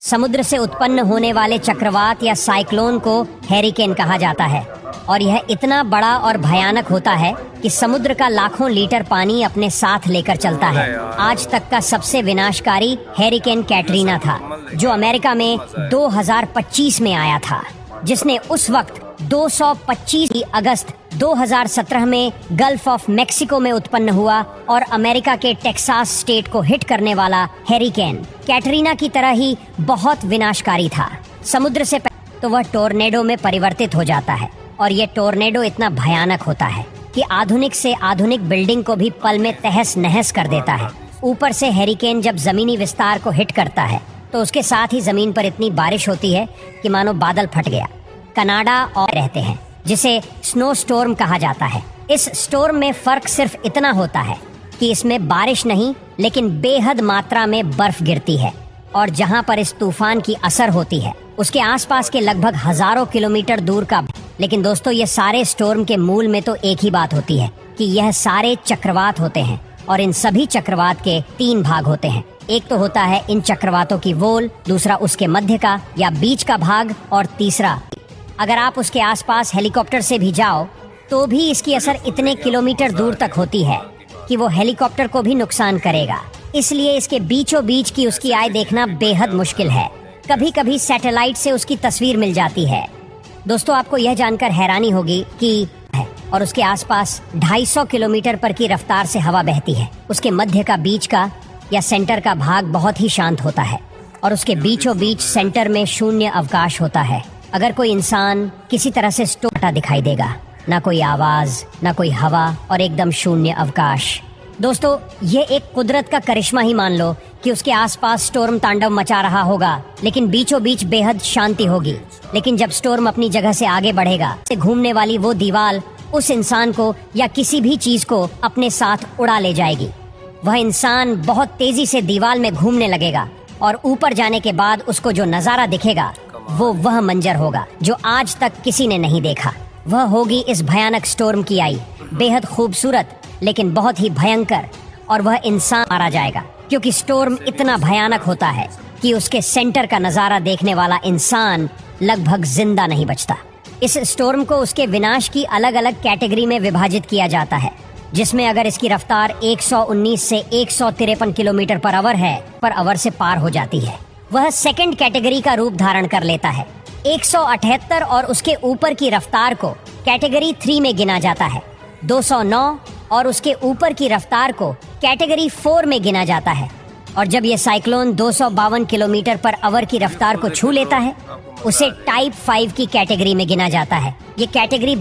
समुद्र से उत्पन्न होने वाले चक्रवात या साइक्लोन को हैरिकेन कहा जाता है और यह इतना बड़ा और भयानक होता है कि समुद्र का लाखों लीटर पानी अपने साथ लेकर चलता है। आज तक का सबसे विनाशकारी हैरिकेन कैटरीना था, जो अमेरिका में 2025 में आया था, जिसने उस वक्त 225 अगस्त 2017 में गल्फ ऑफ मेक्सिको में उत्पन्न हुआ और अमेरिका के टेक्सास स्टेट को हिट करने वाला हैरिकेन कैटरीना की तरह ही बहुत विनाशकारी था। समुद्र से तो वह टोर्नेडो में परिवर्तित हो जाता है और यह टोर्नेडो इतना भयानक होता है कि आधुनिक से आधुनिक बिल्डिंग को भी पल में तहस नहस कर देता है। ऊपर से हैरिकेन जब जमीनी विस्तार को हिट करता है तो उसके साथ ही जमीन पर इतनी बारिश होती है कि मानो बादल फट गया। कनाडा और रहते हैं जिसे स्नो स्टॉर्म कहा जाता है। इस स्टॉर्म में फर्क सिर्फ इतना होता है कि इसमें बारिश नहीं लेकिन बेहद मात्रा में बर्फ गिरती है और जहां पर इस तूफान की असर होती है उसके आसपास के लगभग हजारों किलोमीटर दूर का। लेकिन दोस्तों, ये सारे स्टॉर्म के मूल में तो एक ही बात होती है कि यह सारे चक्रवात होते हैं और इन सभी चक्रवात के 3 भाग होते हैं। एक तो होता है इन चक्रवातों की वोल, दूसरा उसके मध्य का या बीच का भाग और तीसरा अगर आप उसके आसपास हेलीकॉप्टर से भी जाओ तो भी इसकी असर इतने किलोमीटर दूर तक होती है कि वो हेलीकॉप्टर को भी नुकसान करेगा। इसलिए इसके बीचों बीच की उसकी आय देखना बेहद मुश्किल है। कभी कभी सैटेलाइट से उसकी तस्वीर मिल जाती है। दोस्तों, आपको यह जानकर हैरानी होगी कि और उसके आसपास 250 किलोमीटर पर की रफ्तार से हवा बहती है। उसके मध्य का बीच का या सेंटर का भाग बहुत ही शांत होता है और उसके बीचों बीच सेंटर में शून्य अवकाश होता है। अगर कोई इंसान किसी तरह से टूटा दिखाई देगा, ना कोई आवाज, ना कोई हवा और एकदम शून्य अवकाश। दोस्तों, ये एक कुदरत का करिश्मा ही मान लो कि उसके आसपास स्टॉर्म तांडव मचा रहा होगा लेकिन बीचों बीच बेहद शांति होगी। लेकिन जब स्टॉर्म अपनी जगह से आगे बढ़ेगा, से घूमने वाली वो दीवार उस इंसान को या किसी भी चीज को अपने साथ उड़ा ले जाएगी। वह इंसान बहुत तेजी से दीवार में घूमने लगेगा और ऊपर जाने के बाद उसको जो नजारा दिखेगा वो वह मंजर होगा जो आज तक किसी ने नहीं देखा। वह होगी इस भयानक स्टॉर्म की आई, बेहद खूबसूरत लेकिन बहुत ही भयंकर, और वह इंसान मारा जाएगा क्योंकि स्टॉर्म इतना भयानक होता है कि उसके सेंटर का नजारा देखने वाला इंसान लगभग जिंदा नहीं बचता। इस स्टॉर्म को उसके विनाश की अलग अलग कैटेगरी में विभाजित किया जाता है, जिसमें अगर इसकी रफ्तार 119 से 153 किलोमीटर पर आवर से पार हो जाती है, वह सेकंड कैटेगरी का रूप धारण कर लेता है। 178 और उसके ऊपर की रफ्तार को कैटेगरी 3 में गिना जाता है। 209 और उसके ऊपर की रफ्तार को कैटेगरी 4 में गिना जाता है। और जब यह साइक्लोन 252 किलोमीटर पर आवर की रफ्तार को छू लेता है, उसे टाइप 5 की कैटेगरी में गिना जाता है। ये कैटेगरी